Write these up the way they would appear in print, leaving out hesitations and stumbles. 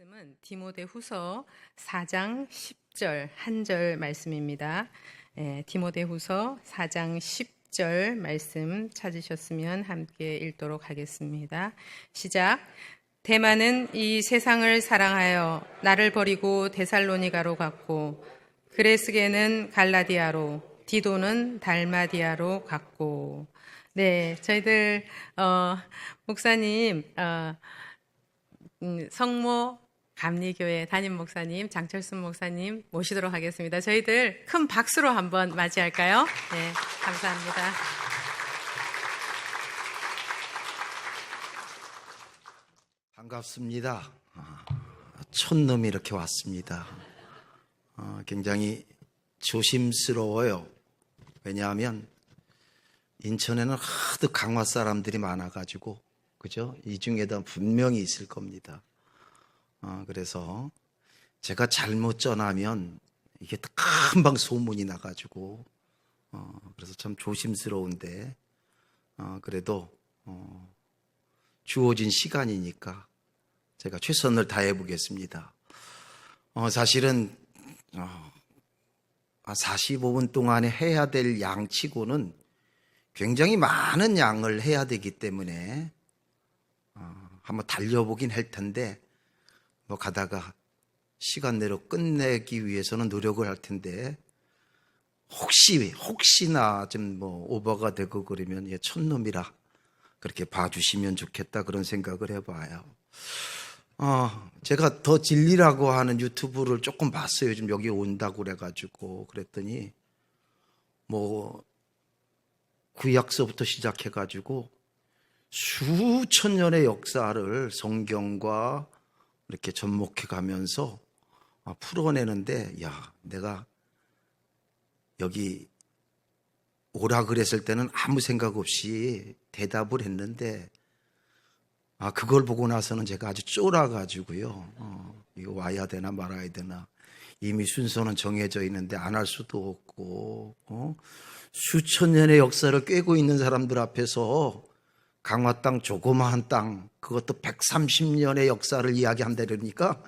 말씀은 디모데후서 4장 10절 한 절 말씀입니다. 디모데후서 4장 10절 말씀 찾으셨으면 함께 읽도록 하겠습니다. 시작. 데마는 이 세상을 사랑하여 나를 버리고 데살로니가로 갔고, 그레스게는 갈라디아로, 디도는 달마디아로 갔고. 네, 저희들 목사님 성모 감리교회 담임 목사님 장철순 목사님 모시도록 하겠습니다. 저희들 큰 박수로 한번 맞이할까요? 네, 감사합니다. 반갑습니다. 촌놈이 이렇게 왔습니다. 굉장히 조심스러워요. 왜냐하면 인천에는 하도 강화 사람들이 많아가지고, 그죠? 이 중에도 분명히 있을 겁니다. 그래서 제가 잘못 전하면 이게 금방 소문이 나가지고, 그래서 참 조심스러운데, 그래도 주어진 시간이니까 제가 최선을 다해 보겠습니다. 사실은 45분 동안에 해야 될 양치고는 굉장히 많은 양을 해야 되기 때문에 한번 달려보긴 할 텐데, 뭐 가다가 시간 내로 끝내기 위해서는 노력을 할 텐데, 혹시나 좀 뭐 오버가 되고 그러면 얘 촌놈이라 그렇게 봐주시면 좋겠다, 그런 생각을 해봐요. 제가 더 진리라고 하는 유튜브를 조금 봤어요. 요즘 여기 온다고 그래가지고. 그랬더니 뭐 구약서부터 시작해가지고 수천 년의 역사를 성경과 이렇게 접목해 가면서 풀어내는데, 야, 내가 여기 오라 그랬을 때는 아무 생각 없이 대답을 했는데, 그걸 보고 나서는 제가 아주 쫄아가지고요. 이거 와야 되나 말아야 되나. 이미 순서는 정해져 있는데 안 할 수도 없고, 수천 년의 역사를 꿰고 있는 사람들 앞에서 강화 땅, 조그마한 땅, 그것도 130년의 역사를 이야기한다니까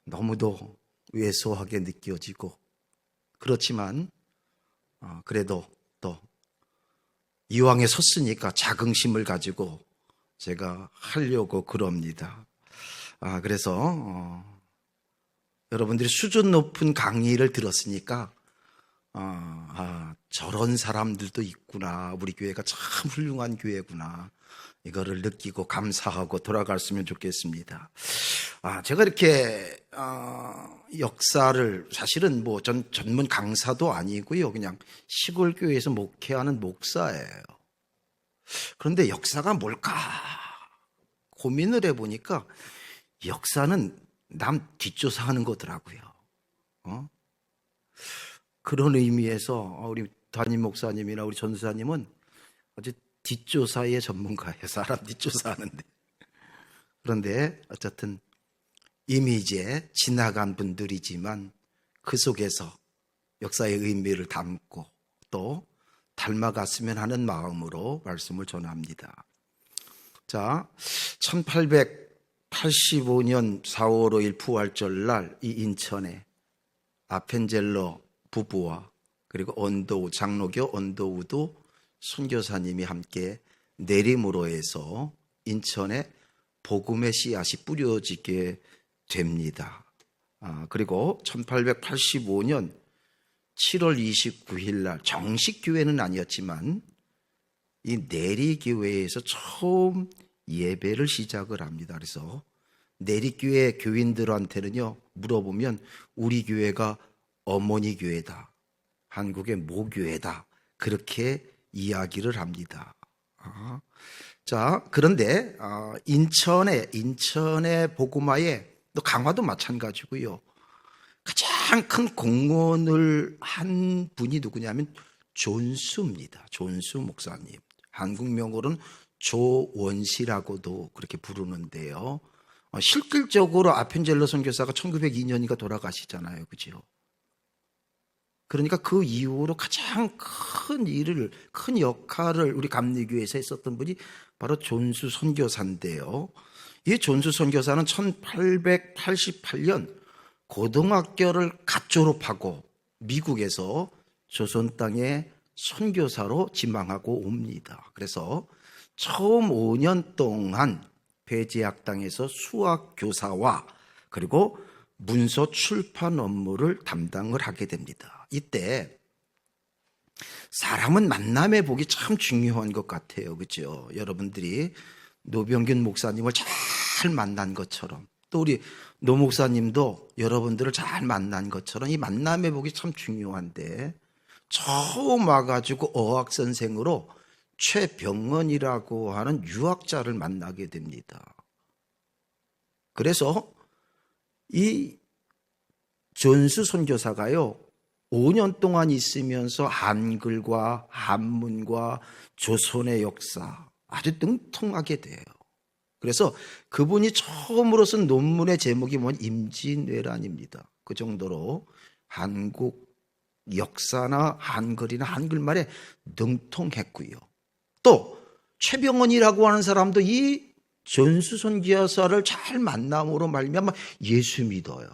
너무도 왜소하게 느껴지고, 그렇지만 그래도 또 이왕에 섰으니까 자긍심을 가지고 제가 하려고 그럽니다. 그래서 여러분들이 수준 높은 강의를 들었으니까 저런 사람들도 있구나, 우리 교회가 참 훌륭한 교회구나, 이거를 느끼고 감사하고 돌아갔으면 좋겠습니다. 제가 이렇게 역사를, 사실은 뭐 전 전문 강사도 아니고요, 그냥 시골 교회에서 목회하는 목사예요. 그런데 역사가 뭘까 고민을 해보니까 역사는 남 뒷조사하는 거더라고요. 그런 의미에서 우리 담임 목사님이나 우리 전사님은 아주 뒷조사의 전문가예요. 사람 뒷조사하는데. 그런데 어쨌든 이미 이제 지나간 분들이지만 그 속에서 역사의 의미를 담고 또 닮아갔으면 하는 마음으로 말씀을 전합니다. 자, 1885년 4월 5일 부활절날 이 인천에 아펜젤러 부부와 그리고 언도우, 장로교 언도우도 선교사님이 함께 내림으로 해서 인천에 복음의 씨앗이 뿌려지게 됩니다. 그리고 1885년 7월 29일 날 정식 교회는 아니었지만 이 내리교회에서 처음 예배를 시작을 합니다. 그래서 내리교회 교인들한테는요, 물어보면 우리 교회가 어머니 교회다, 한국의 모교회다, 그렇게 이야기를 합니다. 자, 그런데 인천의 복음화에, 또 강화도 마찬가지고요, 가장 큰 공헌을 한 분이 누구냐면 존수입니다. 존수 목사님. 한국 명호로는 조원시라고도 그렇게 부르는데요. 실질적으로 아펜젤러 선교사가 1902년인가 돌아가시잖아요. 그죠? 그러니까 그 이후로 가장 큰 역할을 우리 감리교회에서 했었던 분이 바로 존수 선교사인데요. 이 존수 선교사는 1888년 고등학교를 갓 졸업하고 미국에서 조선 땅에 선교사로 지망하고 옵니다. 그래서 처음 5년 동안 배제학당에서 수학 교사와 그리고 문서 출판 업무를 담당을 하게 됩니다. 이때 사람은 만남의 복이 참 중요한 것 같아요. 그렇죠? 여러분들이 노병균 목사님을 잘 만난 것처럼 또 우리 노 목사님도 여러분들을 잘 만난 것처럼 이 만남의 복이 참 중요한데 처음 와가지고 어학선생으로 최병헌이라고 하는 유학자를 만나게 됩니다. 그래서 이 존수 선교사가요 5년 동안 있으면서 한글과 한문과 조선의 역사 아주 능통하게 돼요. 그래서 그분이 처음으로 쓴 논문의 제목이 임진왜란입니다. 그 정도로 한국 역사나 한글이나 한글말에 능통했고요. 또 최병헌이라고 하는 사람도 이 존수 선교사를 잘 만남으로 말미암아 예수 믿어요.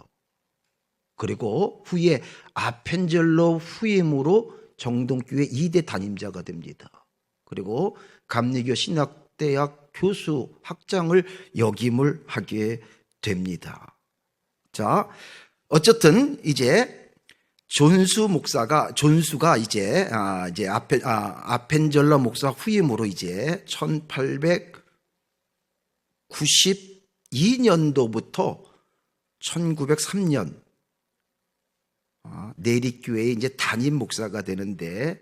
그리고 후에 아펜젤러 후임으로 정동교회 2대 담임자가 됩니다. 그리고 감리교 신학대학 교수 학장을 역임을 하게 됩니다. 자, 어쨌든 이제 존수가 이제 아펜젤러 목사 후임으로 이제 1892년도부터 1903년 내리교회의 이제 담임 목사가 되는데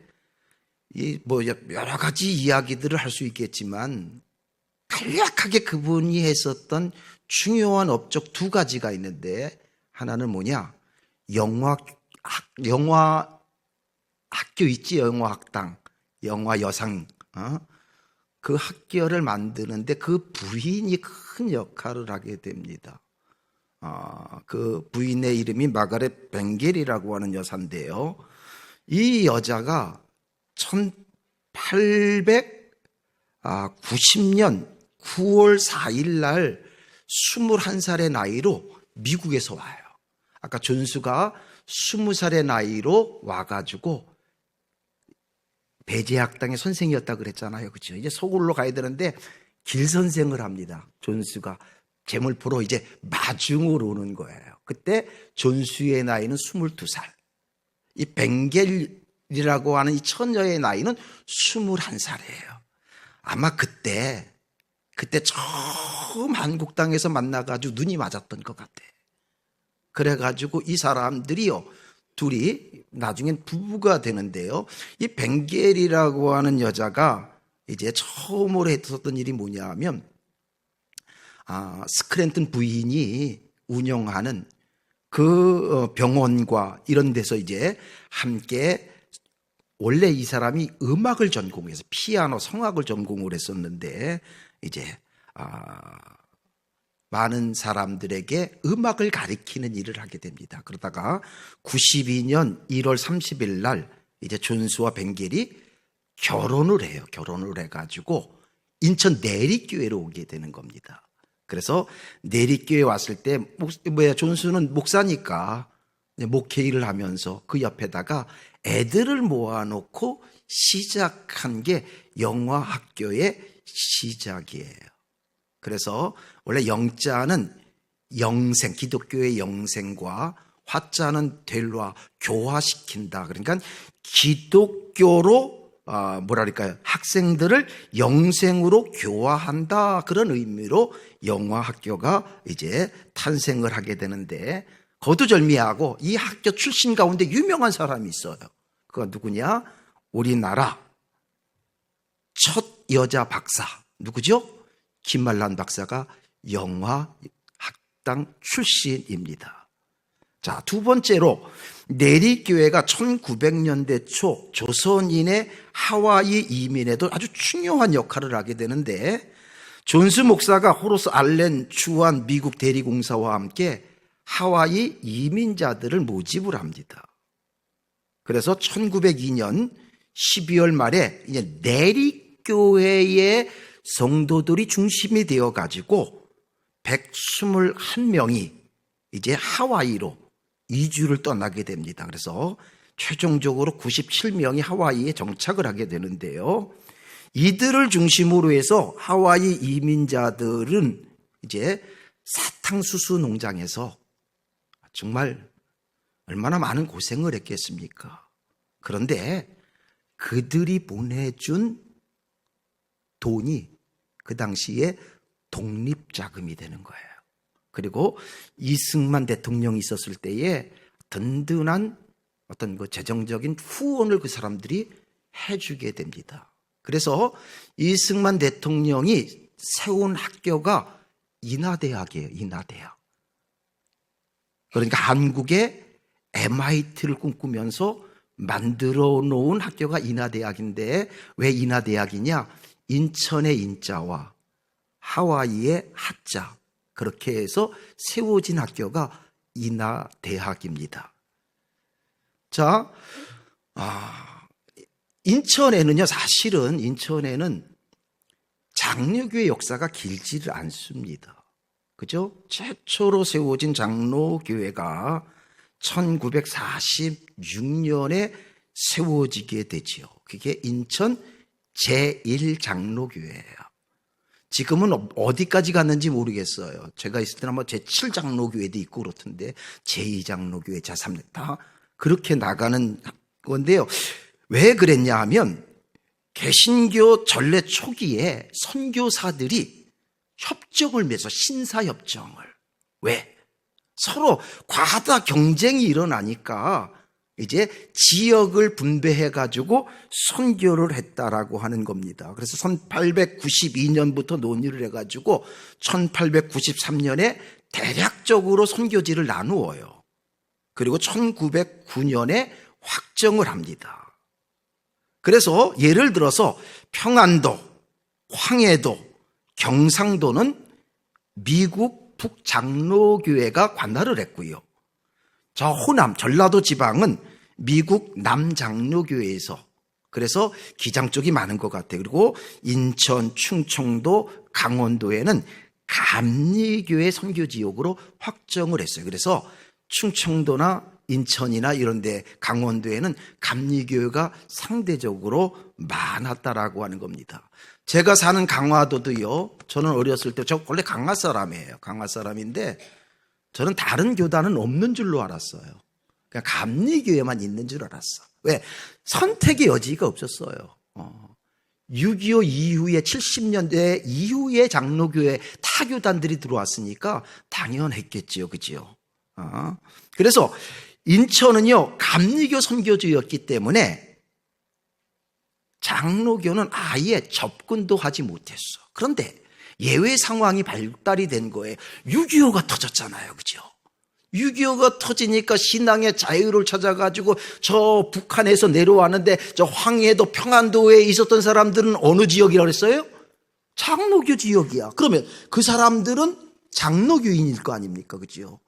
여러 가지 이야기들을 할 수 있겠지만 간략하게 그분이 했었던 중요한 업적 두 가지가 있는데 하나는 뭐냐? 영화 학교 있지, 영화 학당, 영화 여상, 그 학교를 만드는데 그 부인이 큰 역할을 하게 됩니다. 그 부인의 이름이 마가렛 벵겔이라고 하는 여사인데요. 이 여자가 1890년 9월 4일 날 21살의 나이로 미국에서 와요. 아까 존수가 20살의 나이로 와가지고 배제학당의 선생이었다 그랬잖아요. 그렇죠? 이제 서울로 가야 되는데 길 선생을 합니다. 존수가 제물포로 이제 마중을 오는 거예요. 그때 존수의 나이는 22살. 이 벵겔이라고 하는 이 처녀의 나이는 21살이에요. 아마 그때 처음 한국 땅에서 만나가지고 눈이 맞았던 것 같아. 그래가지고 이 사람들이요, 둘이 나중엔 부부가 되는데요. 이 벵겔이라고 하는 여자가 이제 처음으로 했었던 일이 뭐냐 하면, 스크랜튼 부인이 운영하는 그 병원과 이런 데서 이제 함께, 원래 이 사람이 음악을 전공해서 피아노, 성악을 전공을 했었는데 이제 많은 사람들에게 음악을 가르치는 일을 하게 됩니다. 그러다가 92년 1월 30일 날 이제 존수와 벵겔이 결혼을 해요. 결혼을 해가지고 인천 내리교회로 오게 되는 겁니다. 그래서 내리교회 왔을 때 존수는 목사니까 목회 일을 하면서 그 옆에다가 애들을 모아놓고 시작한 게 영화학교의 시작이에요. 그래서 원래 영자는 영생, 기독교의 영생과 화자는 델와 교화시킨다. 그러니까 기독교로 학생들을 영생으로 교화한다. 그런 의미로 영화학교가 이제 탄생을 하게 되는데 거두절미하고 이 학교 출신 가운데 유명한 사람이 있어요. 그가 누구냐? 우리나라 첫 여자 박사. 누구죠? 김말란 박사가 영화학당 출신입니다. 자, 두 번째로 내리교회가 1900년대 초 조선인의 하와이 이민에도 아주 중요한 역할을 하게 되는데 존스 목사가 호로스 알렌 주한 미국 대리공사와 함께 하와이 이민자들을 모집을 합니다. 그래서 1902년 12월 말에 이제 내리교회의 성도들이 중심이 되어 가지고 121명이 이제 하와이로 이주를 떠나게 됩니다. 그래서 최종적으로 97명이 하와이에 정착을 하게 되는데요. 이들을 중심으로 해서 하와이 이민자들은 이제 사탕수수 농장에서 정말 얼마나 많은 고생을 했겠습니까? 그런데 그들이 보내준 돈이 그 당시에 독립자금이 되는 거예요. 그리고 이승만 대통령이 있었을 때에 든든한 어떤 그 재정적인 후원을 그 사람들이 해주게 됩니다. 그래서 이승만 대통령이 세운 학교가 인하대학이에요. 인하대학. 그러니까 한국의 MIT를 꿈꾸면서 만들어 놓은 학교가 인하대학인데, 왜 인하대학이냐? 인천의 인자와 하와이의 하자, 그렇게 해서 세워진 학교가 인하대학입니다. 자, 인천에는요, 사실은 인천에는 장로교의 역사가 길지를 않습니다. 그죠? 최초로 세워진 장로교회가 1946년에 세워지게 되지요. 그게 인천 제1장로교회예요. 지금은 어디까지 갔는지 모르겠어요. 제가 있을 때는 아마 제7장로교회도 있고 그렇던데, 제2장로교회, 제3, 다 그렇게 나가는 건데요. 왜 그랬냐 하면, 개신교 전래 초기에 선교사들이 협정을 맺어, 신사협정을. 왜? 서로 과다 경쟁이 일어나니까 이제 지역을 분배해가지고 선교를 했다라고 하는 겁니다. 그래서 1892년부터 논의를 해가지고 1893년에 대략적으로 선교지를 나누어요. 그리고 1909년에 확정을 합니다. 그래서 예를 들어서 평안도, 황해도, 경상도는 미국 북장로교회가 관할을 했고요. 저 호남, 전라도 지방은 미국 남장로교회에서, 그래서 기장 쪽이 많은 것 같아요. 그리고 인천, 충청도, 강원도에는 감리교회 선교지역으로 확정을 했어요. 그래서 충청도나 인천이나 이런 데, 강원도에는 감리교회가 상대적으로 많았다라고 하는 겁니다. 제가 사는 강화도도요, 저는 어렸을 때, 저 원래 강화 사람이에요. 강화 사람인데 저는 다른 교단은 없는 줄로 알았어요. 그냥 감리교회만 있는 줄 알았어. 왜? 선택의 여지가 없었어요. 6.25 이후에 70년대 이후에 장로교회 타교단들이 들어왔으니까 당연했겠지요. 그죠? 그래서 인천은요, 감리교 선교지였기 때문에 장로교는 아예 접근도 하지 못했어. 그런데 예외 상황이 발달이 된 거예요. 6.25가 터졌잖아요. 그죠? 6.25가 터지니까 신앙의 자유를 찾아가지고 저 북한에서 내려왔는데, 저 황해도 평안도에 있었던 사람들은 어느 지역이라고 했어요? 장로교 지역이야. 그러면 그 사람들은 장로교인일 거 아닙니까? 그죠?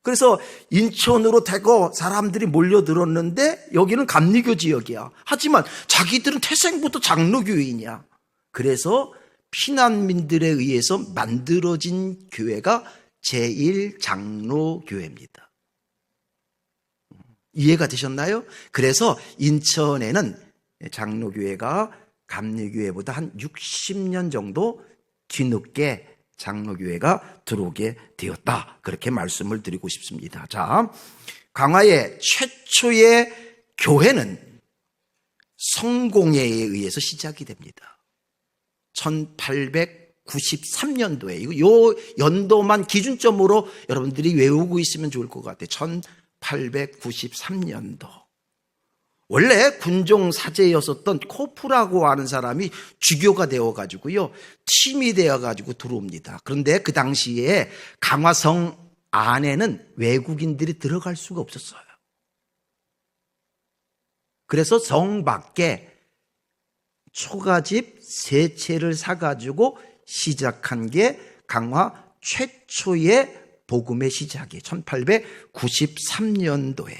그래서 인천으로 대거 사람들이 몰려들었는데 여기는 감리교 지역이야. 하지만 자기들은 태생부터 장로교인이야. 그래서 피난민들에 의해서 만들어진 교회가 제1장로교회입니다. 이해가 되셨나요? 그래서 인천에는 장로교회가 감리교회보다 한 60년 정도 뒤늦게 장로교회가 들어오게 되었다. 그렇게 말씀을 드리고 싶습니다. 자, 강화의 최초의 교회는 성공회에 의해서 시작이 됩니다. 1893년도에, 요 연도만 기준점으로 여러분들이 외우고 있으면 좋을 것 같아요. 1893년도. 원래 군종 사제였었던 코프라고 하는 사람이 주교가 되어가지고요, 팀이 되어가지고 들어옵니다. 그런데 그 당시에 강화성 안에는 외국인들이 들어갈 수가 없었어요. 그래서 성 밖에 초가집 3채를 사가지고 시작한 게 강화 최초의 복음의 시작이에요. 1893년도에.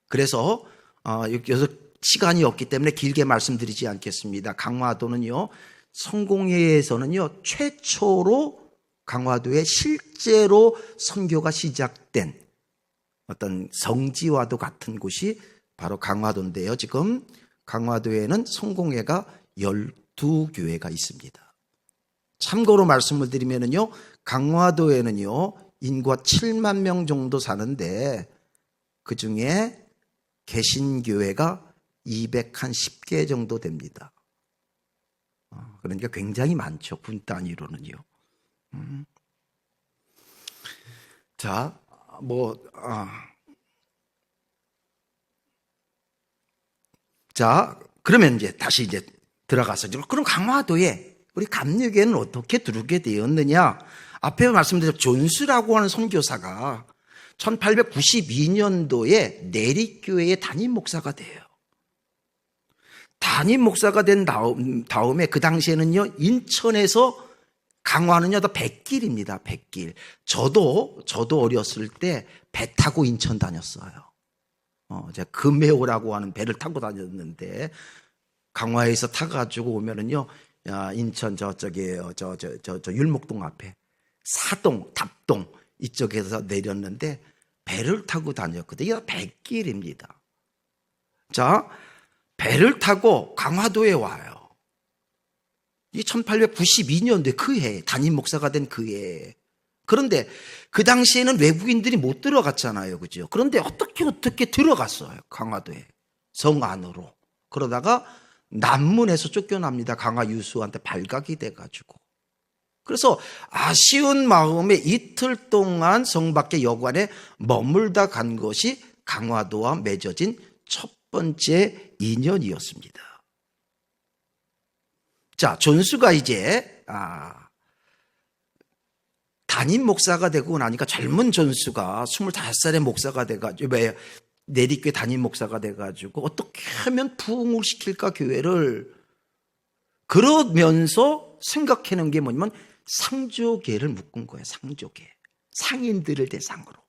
그래서 여기서 시간이 없기 때문에 길게 말씀드리지 않겠습니다. 강화도는요, 성공회에서는요, 최초로 강화도에 실제로 선교가 시작된 어떤 성지와도 같은 곳이 바로 강화도인데요. 지금 강화도에는 성공회가 12교회가 있습니다. 참고로 말씀을 드리면요, 강화도에는요, 인구가 7만 명 정도 사는데 그 중에 개신교회가 210개 정도 됩니다. 그러니까 굉장히 많죠. 군 단위로는요. 자, 자, 그러면 이제 다시 들어가서, 그럼 강화도에 우리 감리교회는 어떻게 들어오게 되었느냐? 앞에 말씀드린 존수라고 하는 선교사가 1892년도에 내립교회의 담임 목사가 돼요. 담임 목사가 된 다음에 그 당시에는요, 인천에서 강화는요, 다 백길입니다. 백길. 저도 어렸을 때 배 타고 인천 다녔어요. 제가 금해오라고 하는 배를 타고 다녔는데, 강화에서 타가지고 오면은요, 인천 율목동 앞에 사동, 답동 이쪽에서 내렸는데 배를 타고 다녔거든요. 이게 백길입니다. 자, 배를 타고 강화도에 와요. 이 1892년도에 그 해, 담임 목사가 된 그 해. 그런데 그 당시에는 외국인들이 못 들어갔잖아요. 그죠? 그런데 어떻게 들어갔어요. 강화도에. 성 안으로. 그러다가 남문에서 쫓겨납니다. 강화 유수한테 발각이 돼가지고. 그래서 아쉬운 마음에 이틀 동안 성 밖의 여관에 머물다 간 것이 강화도와 맺어진 첫 번째 인연이었습니다. 자, 존수가 이제 담임 목사가 되고 나니까 젊은 존수가 25살의 목사가 돼가지고, 내립교회 담임 목사가 돼가지고 어떻게 하면 부흥을 시킬까 교회를. 그러면서 생각해낸 게 뭐냐면 상조계를 묶은 거예요. 상조계, 상인들을 대상으로.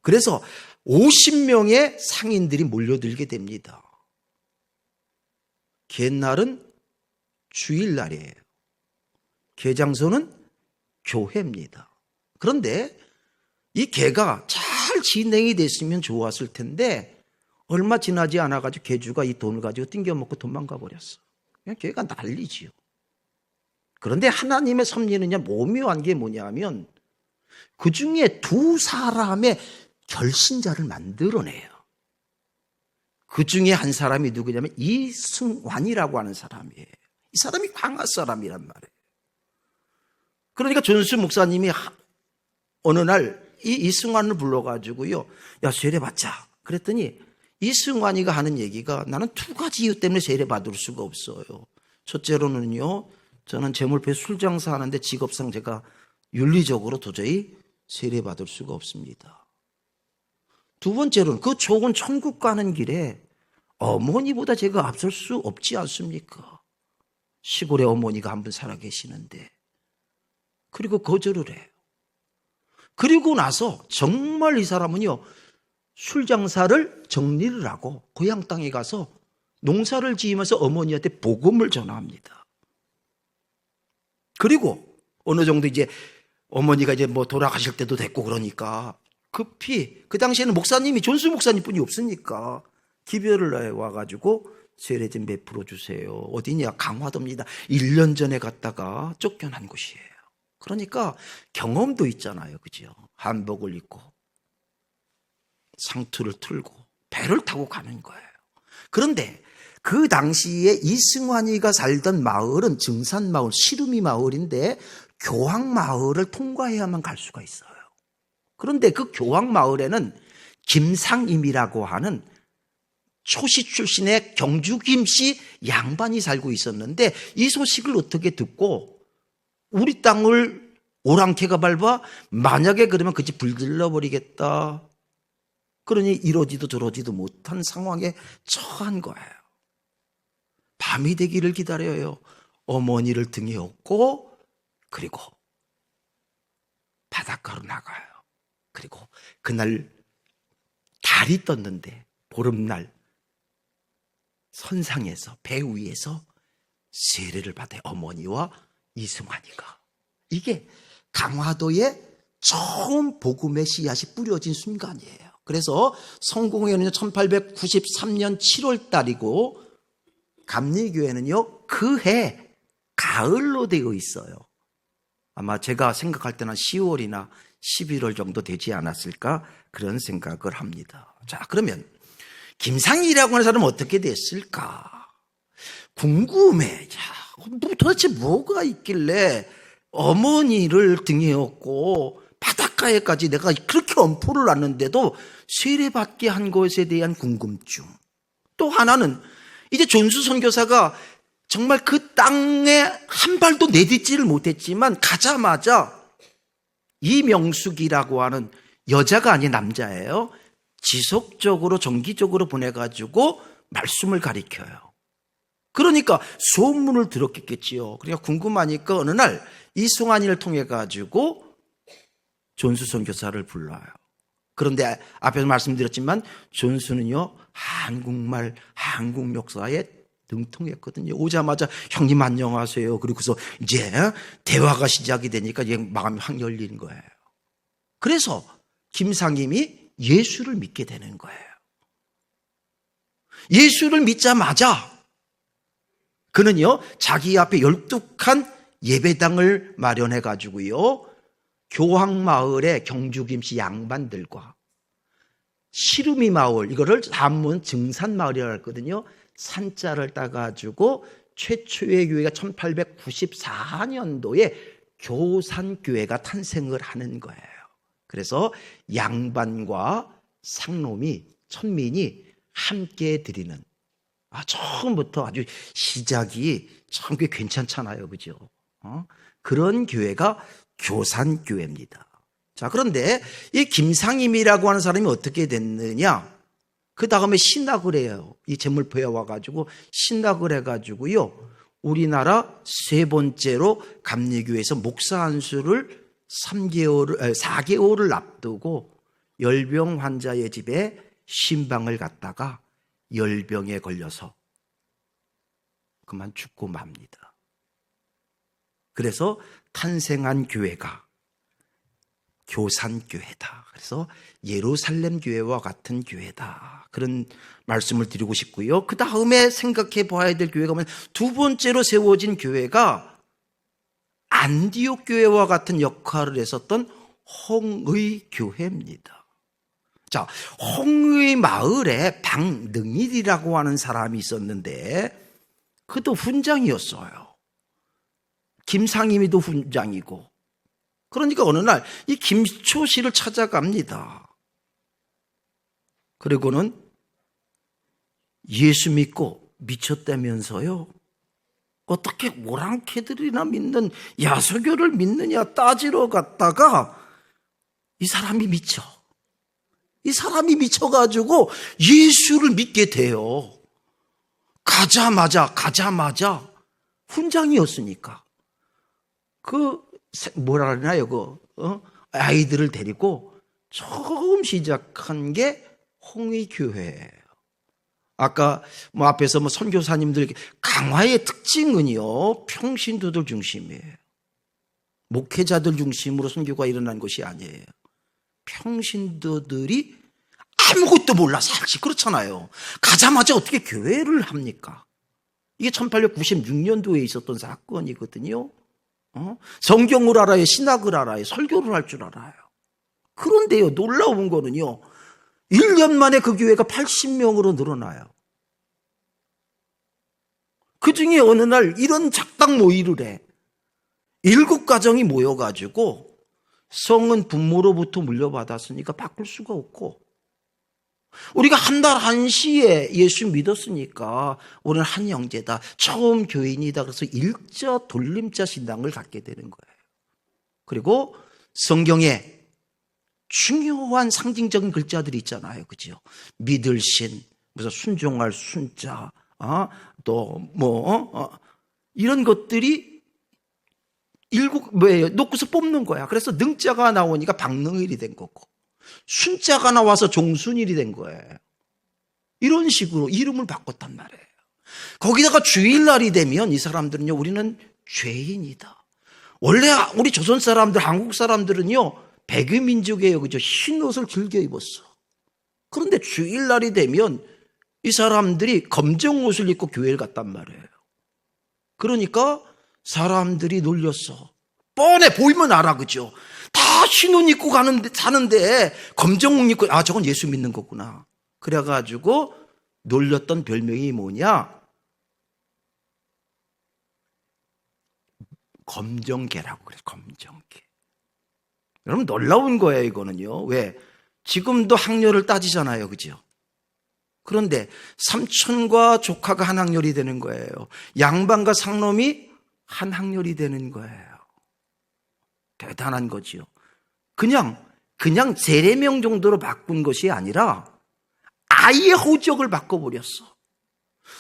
그래서 50명의 상인들이 몰려들게 됩니다. 개날은 주일날이에요. 개장소는 교회입니다. 그런데 이 개가 잘 진행이 됐으면 좋았을 텐데 얼마 지나지 않아가지고 개주가 이 돈을 가지고 띵겨먹고 도망가 버렸어. 그냥 개가 난리지요. 그런데 하나님의 섭리는요, 오묘한 게 뭐냐면 그 중에 두 사람의 결신자를 만들어내요. 그 중에 한 사람이 누구냐면 이승환이라고 하는 사람이에요. 이 사람이 광화 사람이란 말이에요. 그러니까 존수 목사님이 어느 날 이 이승환을 불러가지고요, 야, 세례 받자. 그랬더니 이승환이가 하는 얘기가, 나는 두 가지 이유 때문에 세례 받을 수가 없어요. 첫째로는요, 저는 재물배 술장사 하는데 직업상 제가 윤리적으로 도저히 세례 받을 수가 없습니다. 두 번째로는 그 좋은 천국 가는 길에 어머니보다 제가 앞설 수 없지 않습니까? 시골에 어머니가 한 분 살아 계시는데. 그리고 거절을 해요. 그리고 나서 정말 이 사람은요, 술장사를 정리를 하고 고향 땅에 가서 농사를 지으면서 어머니한테 복음을 전합니다. 그리고 어느 정도 이제 어머니가 이제 돌아가실 때도 됐고 그러니까 급히, 그 당시에는 목사님이 존수 목사님뿐이 없으니까 기별을 해 와가지고 세례 좀 베풀어 주세요. 어디냐? 강화도입니다. 1년 전에 갔다가 쫓겨난 곳이에요. 그러니까 경험도 있잖아요. 그죠? 한복을 입고 상투를 틀고 배를 타고 가는 거예요. 그런데 그 당시에 이승환이가 살던 마을은 증산마을, 시루미 마을인데 교황마을을 통과해야만 갈 수가 있어요. 그런데 그 교황마을에는 김상임이라고 하는 초시 출신의 경주 김씨 양반이 살고 있었는데 이 소식을 어떻게 듣고 우리 땅을 오랑캐가 밟아 만약에 그러면 그 집 불질러 버리겠다. 그러니 이러지도 저러지도 못한 상황에 처한 거예요. 밤이 되기를 기다려요. 어머니를 등에 업고 그리고 바닷가로 나가요. 그리고 그날 달이 떴는데 보름날 선상에서 배 위에서 세례를 받아요. 어머니와 이승환이가. 이게 강화도에 처음 복음의 씨앗이 뿌려진 순간이에요. 그래서 성공회는요 1893년 7월 달이고 감리교회는요 그 해 가을로 되어 있어요. 아마 제가 생각할 때는 10월이나 11월 정도 되지 않았을까 그런 생각을 합니다. 자, 그러면 김상희라고 하는 사람은 어떻게 됐을까? 궁금해. 자, 도대체 뭐가 있길래 어머니를 등에 업고 바닷가에까지 내가 그렇게 엄포를 놨는데도 세례받게 한 것에 대한 궁금증. 또 하나는 이제 존수 선교사가 정말 그 땅에 한 발도 내딛지를 못했지만 가자마자 이명숙이라고 하는 여자가 아닌 남자예요. 지속적으로 정기적으로 보내가지고 말씀을 가리켜요. 그러니까 소문을 들었겠지요. 그러니까 궁금하니까 어느 날 이승환이를 통해 가지고 존수 선교사를 불러요. 그런데 앞에서 말씀드렸지만 존수는요 한국말 한국 역사에 능통했거든요. 오자마자 형님 안녕하세요. 그리고서 이제 대화가 시작이 되니까 마음이 확 열리는 거예요. 그래서 김상임이 예수를 믿게 되는 거예요. 예수를 믿자마자 그는요 자기 앞에 12칸 예배당을 마련해 가지고요 교황마을의 경주김씨 양반들과 시루미 마을, 이거를 한문 증산마을이라고 했거든요. 산자를 따가지고 최초의 교회가 1894년도에 교산교회가 탄생을 하는 거예요. 그래서 양반과 상놈이, 천민이 함께 드리는, 처음부터 아주 시작이 참 꽤 괜찮잖아요. 그죠? 그런 교회가 교산교회입니다. 자, 그런데 이 김상임이라고 하는 사람이 어떻게 됐느냐? 그 다음에 신학을 해요. 이 제물포에 와가지고 신학을 해가지고요. 우리나라 세 번째로 감리교회에서 목사 안수를 4개월을 앞두고 열병 환자의 집에 신방을 갔다가 열병에 걸려서 그만 죽고 맙니다. 그래서 탄생한 교회가 교산교회다. 그래서 예루살렘 교회와 같은 교회다. 그런 말씀을 드리고 싶고요. 그 다음에 생각해 봐야 될 교회가 뭐냐면 두 번째로 세워진 교회가 안디옥 교회와 같은 역할을 했었던 홍의 교회입니다. 자, 홍의 마을에 박능일이라고 하는 사람이 있었는데 그도 훈장이었어요. 김상임이도 훈장이고. 그러니까 어느 날 이 김초씨를 찾아갑니다. 그리고는 예수 믿고 미쳤다면서요? 어떻게 오랑캐들이나 믿는 야소교를 믿느냐 따지러 갔다가 이 사람이 미쳐. 이 사람이 미쳐가지고 예수를 믿게 돼요. 가자마자 훈장이었으니까. 뭐라 그러나요? 아이들을 데리고 처음 시작한 게 홍의교회예요. 아까 앞에서 선교사님들 강화의 특징은요, 평신도들 중심이에요. 목회자들 중심으로 선교가 일어난 것이 아니에요. 평신도들이 아무것도 몰라 살지. 그렇잖아요. 가자마자 어떻게 교회를 합니까? 이게 1896년도에 있었던 사건이거든요. 성경을 알아요, 신학을 알아요, 설교를 할 줄 알아요. 그런데요, 놀라운 거는요, 1년 만에 그 교회가 80명으로 늘어나요. 그 중에 어느 날 이런 작당 모의를 해. 7가정이 모여가지고 성은 부모로부터 물려받았으니까 바꿀 수가 없고, 우리가 한 달 한시에 예수 믿었으니까 우리는 한 형제다, 처음 교인이다. 그래서 일자 돌림자 신앙을 갖게 되는 거예요. 그리고 성경에 중요한 상징적인 글자들이 있잖아요. 그죠? 믿을 신, 무슨 순종할 순자, 이런 것들이 놓고서 뽑는 거야. 그래서 능자가 나오니까 박능일이 된 거고, 순자가 나와서 종순일이 된 거예요. 이런 식으로 이름을 바꿨단 말이에요. 거기다가 주일날이 되면 이 사람들은요, 우리는 죄인이다, 원래 우리 조선 사람들, 한국 사람들은요, 백유민족이에요. 그죠? 흰 옷을 즐겨 입었어. 그런데 주일날이 되면 이 사람들이 검정 옷을 입고 교회를 갔단 말이에요. 그러니까 사람들이 놀렸어. 뻔해 보이면 알아, 그죠? 다 흰 옷 입고 사는데 검정 옷 입고, 아, 저건 예수 믿는 거구나. 그래가지고 놀렸던 별명이 뭐냐? 검정개라고 그래요. 검정개. 여러분 놀라운 거예요, 이거는요. 왜? 지금도 학렬을 따지잖아요, 그죠? 그런데 삼촌과 조카가 한 학렬이 되는 거예요. 양반과 상놈이 한 학렬이 되는 거예요. 대단한 거지요. 그냥 세례명 정도로 바꾼 것이 아니라 아예 호적을 바꿔버렸어.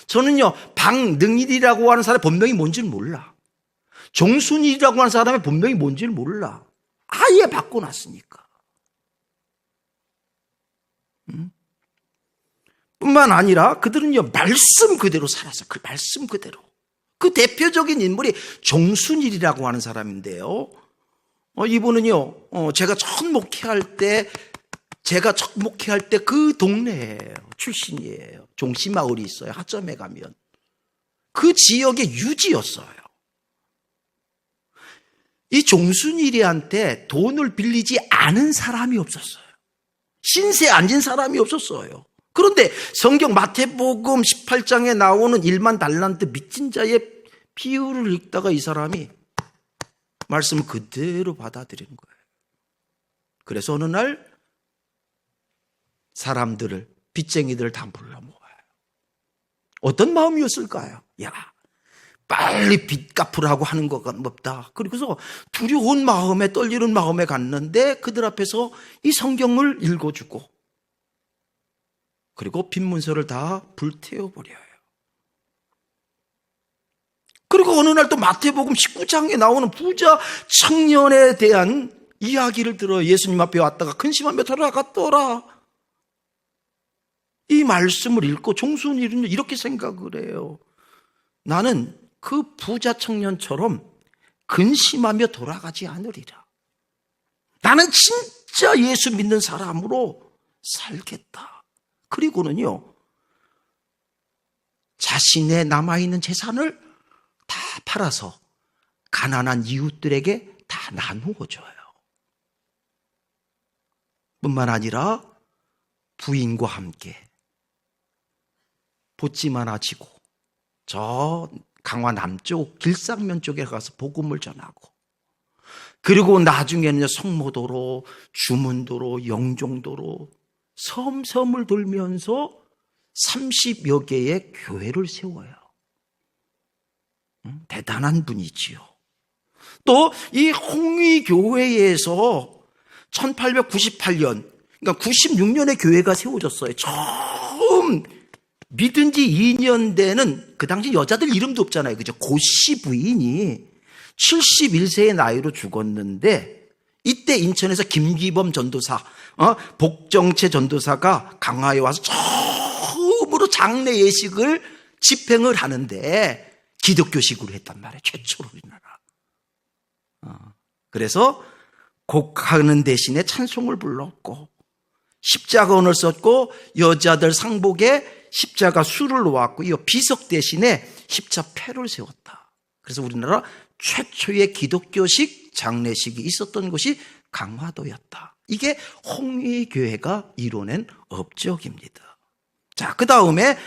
저는요, 박능일이라고 하는 사람의 본명이 뭔지를 몰라. 종순이라고 하는 사람의 본명이 뭔지를 몰라. 아예 바꿔놨으니까. 뿐만 아니라 그들은요, 말씀 그대로 살았어. 그 말씀 그대로. 그 대표적인 인물이 종순일이라고 하는 사람인데요. 이분은요, 제가 첫 목회할 때 그 동네예요. 출신이에요. 종씨마을이 있어요. 하점에 가면. 그 지역의 유지였어요. 이 종순일이한테 돈을 빌리지 않은 사람이 없었어요. 신세 안 진 사람이 없었어요. 그런데 성경 마태복음 18장에 나오는 1만 달란트 믿진 자의 비유를 읽다가 이 사람이 말씀을 그대로 받아들이는 거예요. 그래서 어느 날 사람들을, 빚쟁이들을 다 불러 모아요. 어떤 마음이었을까요? 야, 빨리 빚 갚으라고 하는 것가 없다. 그리고서 두려운 마음에, 떨리는 마음에 갔는데 그들 앞에서 이 성경을 읽어주고, 그리고 빚 문서를 다 불태워버려요. 그리고 어느 날 또 마태복음 19장에 나오는 부자 청년에 대한 이야기를 들어 예수님 앞에 왔다가 근심하며 돌아갔더라. 이 말씀을 읽고 종순일은 이렇게 생각을 해요. 나는 그 부자 청년처럼 근심하며 돌아가지 않으리라. 나는 진짜 예수 믿는 사람으로 살겠다. 그리고는요, 자신의 남아있는 재산을 다 팔아서 가난한 이웃들에게 다 나누어줘요. 뿐만 아니라 부인과 함께 보찌만 하지고 저 강화 남쪽 길상면 쪽에 가서 복음을 전하고, 그리고 나중에는 성모도로, 주문도로, 영종도로 섬섬을 돌면서 30여 개의 교회를 세워요. 대단한 분이지요. 또 이 홍위교회에서 1898년, 그러니까 96년에 교회가 세워졌어요. 처음 믿은 지 2년 되는, 그 당시 여자들 이름도 없잖아요. 그죠? 고씨 부인이 71세의 나이로 죽었는데, 이때 인천에서 김기범 전도사, 복정채 전도사가 강화에 와서 처음으로 장례 예식을 집행을 하는데 기독교식으로 했단 말이에요. 최초로 우리나라. 그래서 곡하는 대신에 찬송을 불렀고, 십자가원을 썼고, 여자들 상복에 십자가 수를 놓았고, 이 비석 대신에 십자패를 세웠다. 그래서 우리나라 최초의 기독교식 장례식이 있었던 곳이 강화도였다. 이게 홍위교회가 이뤄낸 업적입니다. 자, 그 다음에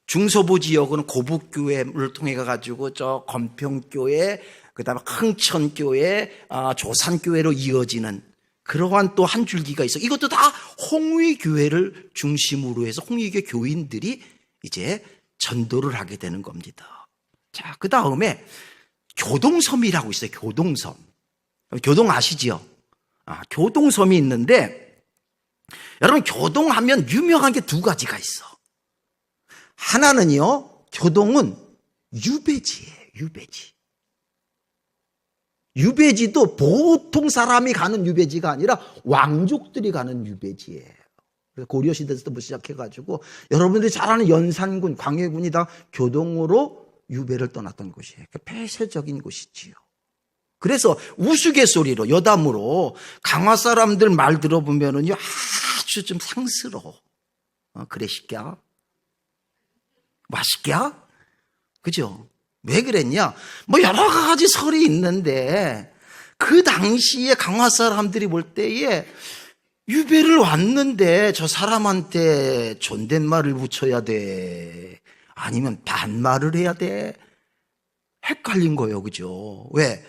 중서부 지역은 고북교회를 통해 가지고 저 건평교회, 그 다음에 흥천교회, 조산교회로 이어지는 그러한 또 한 줄기가 있어. 이것도 다 홍위교회를 중심으로 해서 홍위교 교인들이 이제 전도를 하게 되는 겁니다. 자, 그 다음에 교동섬이라고 있어요. 교동섬. 교동 아시지요? 교동섬이 있는데, 여러분 교동하면 유명한 게 두 가지가 있어. 하나는요, 교동은 유배지예요. 유배지. 유배지도 보통 사람이 가는 유배지가 아니라 왕족들이 가는 유배지예요. 고려시대에서부터 시작해가지고 여러분들이 잘 아는 연산군, 광해군이 다 교동으로 유배를 떠났던 곳이에요. 폐쇄적인 곳이지요. 그래서 우스갯소리로 여담으로 강화 사람들 말 들어보면은요 아주 좀 상스러워. 그래 시끼야? 맛있게야? 그죠? 왜 그랬냐? 뭐 여러 가지 설이 있는데 그 당시에 강화 사람들이 볼 때에 유배를 왔는데 저 사람한테 존댓말을 붙여야 돼? 아니면 반말을 해야 돼? 헷갈린 거예요. 그죠? 왜?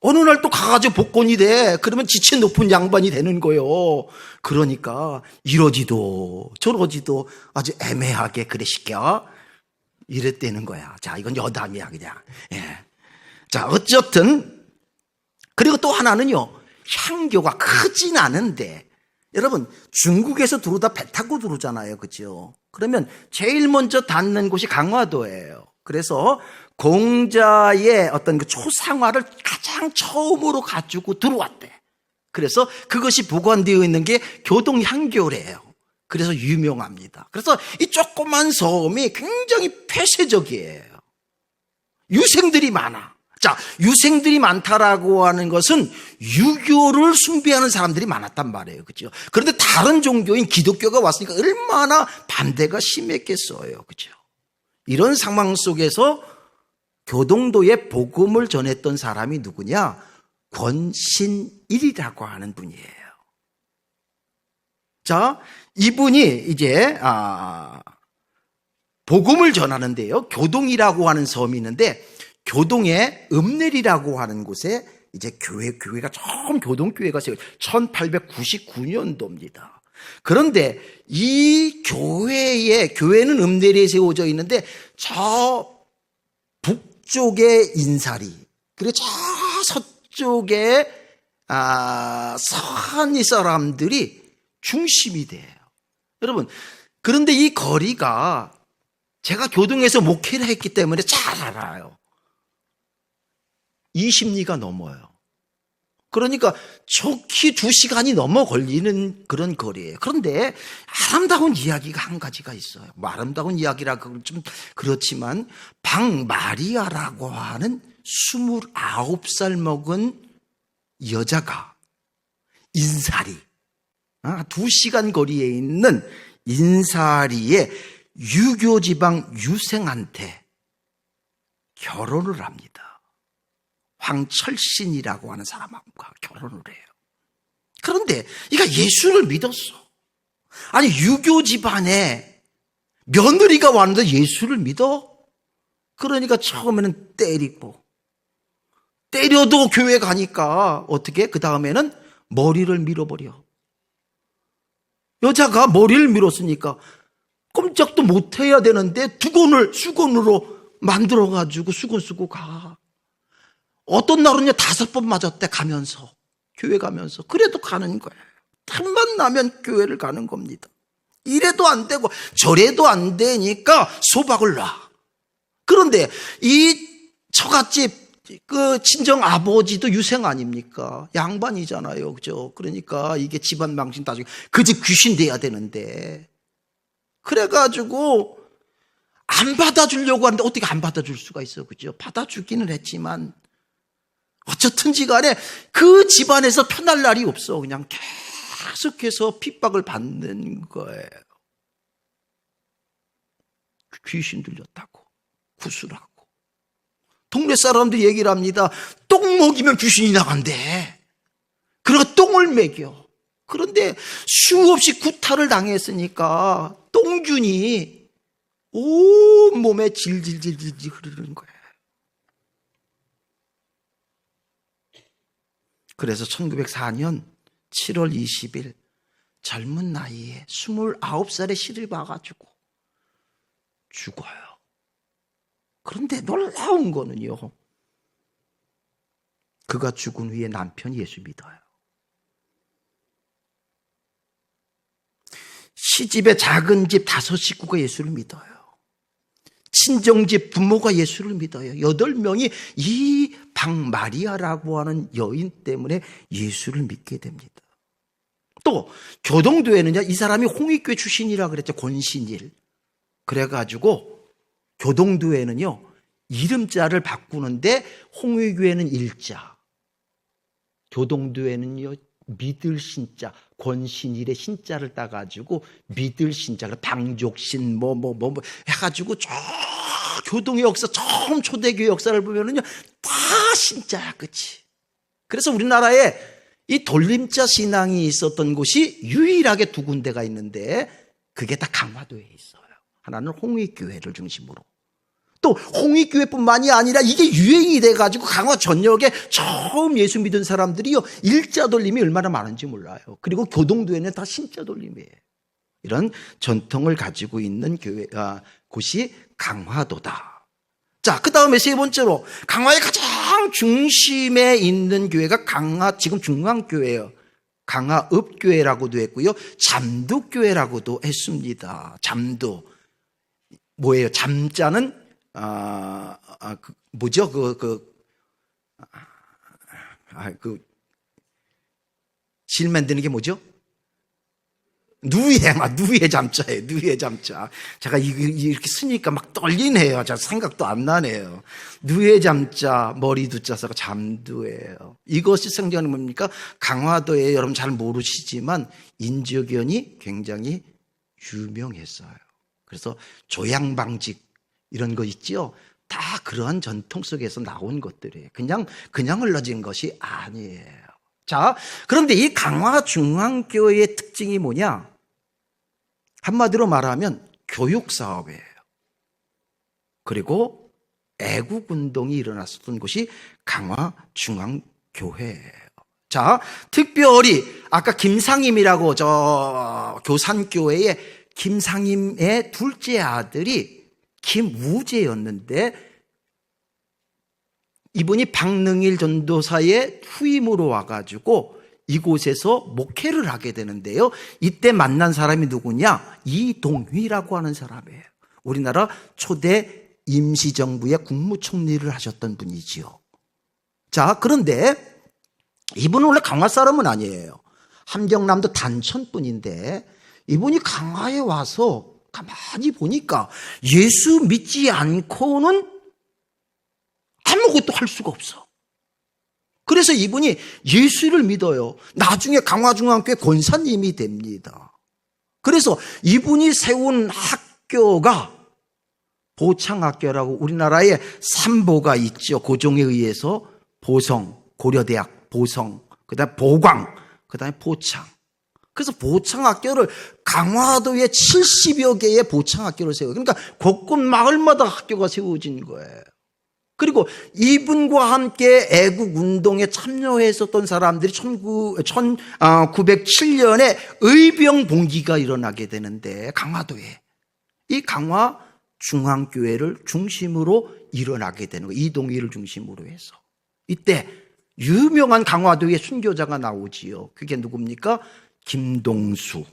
어느 날 또 가가지고 복권이 돼. 그러면 지체 높은 양반이 되는 거예요. 그러니까 이러지도 저러지도 아주 애매하게 그래 시켜. 이랬다는 거야. 자, 이건 여담이야 그냥. 예. 자, 어쨌든 그리고 또 하나는요. 향교가 크진 않은데 여러분 중국에서 들어오다 배 타고 들어오잖아요. 그죠? 그러면 제일 먼저 닿는 곳이 강화도예요. 그래서 공자의 어떤 그 초상화를 가장 처음으로 가지고 들어왔대. 그래서 그것이 보관되어 있는 게 교동향교래요. 그래서 유명합니다. 그래서 이 조그만 섬이 굉장히 폐쇄적이에요. 유생들이 많아. 자, 유생들이 많다라고 하는 것은 유교를 숭배하는 사람들이 많았단 말이에요. 그죠? 그런데 다른 종교인 기독교가 왔으니까 얼마나 반대가 심했겠어요. 그죠? 이런 상황 속에서 교동도에 복음을 전했던 사람이 누구냐? 권신일이라고 하는 분이에요. 자, 이분이 이제 복음을 전하는데요. 교동이라고 하는 섬이 있는데 교동에 읍내리라고 하는 곳에 이제 교회가 처음 교동교회가 세워져 1899년도입니다. 그런데 이 교회는 읍내리에 세워져 있는데 저 북쪽에 인사리 그리고 저 서쪽에 서한이 사람들이 중심이 돼요. 여러분, 그런데 이 거리가 제가 교동에서 목회를 했기 때문에 잘 알아요. 20리가 넘어요. 그러니까 좋게 2시간이 넘어 걸리는 그런 거리예요. 그런데 아름다운 이야기가 한 가지가 있어요. 뭐 아름다운 이야기라고 좀 그렇지만 박마리아라고 하는 29살 먹은 여자가 인사리 2시간 거리에 있는 인사리의 유교지방 유생한테 결혼을 합니다. 황철신이라고 하는 사람과 결혼을 해요. 그런데 이가 예수를 믿었어. 아니 유교 집안에 며느리가 왔는데 예수를 믿어? 그러니까 처음에는 때려도 교회 가니까 어떻게? 그 다음에는 머리를 밀어버려. 여자가 머리를 밀었으니까 꼼짝도 못해야 되는데 두건을 수건으로 만들어가지고 수건 쓰고 가. 어떤 날은요 5번 맞았대 가면서 교회 가면서. 그래도 가는 거예요. 틈만 나면 교회를 가는 겁니다. 이래도 안 되고 저래도 안 되니까 소박을 놔. 그런데 이 처갓집 그 친정 아버지도 유생 아닙니까? 양반이잖아요, 그죠? 그러니까 이게 집안 망신 따지고 그 집 귀신 돼야 되는데 그래가지고 안 받아주려고 하는데 어떻게 안 받아줄 수가 있어, 그죠? 받아주기는 했지만 어쨌든지 간에 그 집안에서 편할 날이 없어. 그냥 계속해서 핍박을 받는 거예요. 귀신 들렸다고 구술하고. 동네 사람들이 얘기를 합니다. 똥 먹이면 귀신이 나간대. 그러니까 똥을 먹여. 그런데 수없이 구타를 당했으니까 똥균이 온몸에 질질질질 흐르는 거예요. 그래서 1904년 7월 20일 젊은 나이에 29살에 시를 봐가지고 죽어요. 그런데 놀라운 거는요. 그가 죽은 후에 남편이 예수 믿어요. 시집에 작은 집 5식구가 예수를 믿어요. 친정집 부모가 예수를 믿어요. 8명이 이 박마리아라고 하는 여인 때문에 예수를 믿게 됩니다. 또 교동도에는요, 이 사람이 홍익교회 출신이라 그랬죠. 권신일. 그래가지고 교동도에는요 이름자를 바꾸는데 홍익교회는 일자, 교동교회는요, 믿을 신자, 권신일의 신자를 따가지고 믿을 신자, 방족신 뭐 해가지고 저 교동의 역사, 처음 초대교회 역사를 보면은요, 다 신자야, 그치? 그래서 우리나라에 이 돌림자 신앙이 있었던 곳이 유일하게 두 군데가 있는데, 그게 다 강화도에 있어요. 하나는 홍익교회를 중심으로. 또 홍익교회뿐만이 아니라 이게 유행이 돼가지고 강화 전역에 처음 예수 믿은 사람들이요, 일자 돌림이 얼마나 많은지 몰라요. 그리고 교동교회는 다 신자 돌림이에요. 이런 전통을 가지고 있는 곳이 강화도다. 자, 그 다음에 세 번째로 강화의 가장 중심에 있는 교회가 지금 중앙교회예요. 강화읍교회라고도 했고요, 잠두교회라고도 했습니다. 잠두 뭐예요? 잠자는 실 만드는 게 뭐죠? 누에 잠자예요. 누에 잠자. 제가 이렇게 쓰니까 막 떨리네요. 잘 생각도 안 나네요. 누에 잠자, 머리 두자서가 잠두예요. 이것이 성경은 뭡니까? 강화도에 여러분 잘 모르시지만 인적연이 굉장히 유명했어요. 그래서 조양방직 이런 거 있지요? 다 그러한 전통 속에서 나온 것들이에요. 그냥 흘러진 것이 아니에요. 자, 그런데 이 강화중앙교회의 특징이 뭐냐? 한마디로 말하면 교육사업이에요. 그리고 애국운동이 일어났었던 곳이 강화중앙교회예요. 자, 특별히 아까 김상임이라고 저 교산교회의 김상임의 둘째 아들이 김우재였는데, 이분이 박능일 전도사의 후임으로 와가지고 이곳에서 목회를 하게 되는데요, 이때 만난 사람이 누구냐? 이동휘라고 하는 사람이에요. 우리나라 초대 임시정부의 국무총리를 하셨던 분이지요. 자, 그런데 이분은 원래 강화 사람은 아니에요. 함경남도 단천분인데, 이분이 강화에 와서 가만히 보니까 예수 믿지 않고는 아무것도 할 수가 없어. 그래서 이분이 예수를 믿어요. 나중에 강화중앙교회 권사님이 됩니다. 그래서 이분이 세운 학교가 보창학교라고, 우리나라에 3보가 있죠. 고종에 의해서 보성, 고려대학, 보성, 그 다음에 보광, 그 다음에 보창. 그래서 보창학교를 강화도에 70여 개의 보창학교를 세워요. 그러니까 곳곳 마을마다 학교가 세워진 거예요. 그리고 이분과 함께 애국운동에 참여했었던 사람들이 1907년에 의병봉기가 일어나게 되는데, 강화도에 이 강화중앙교회를 중심으로 일어나게 되는 거예요. 이동희를 중심으로 해서. 이때 유명한 강화도의 순교자가 나오지요. 그게 누굽니까? 김동수,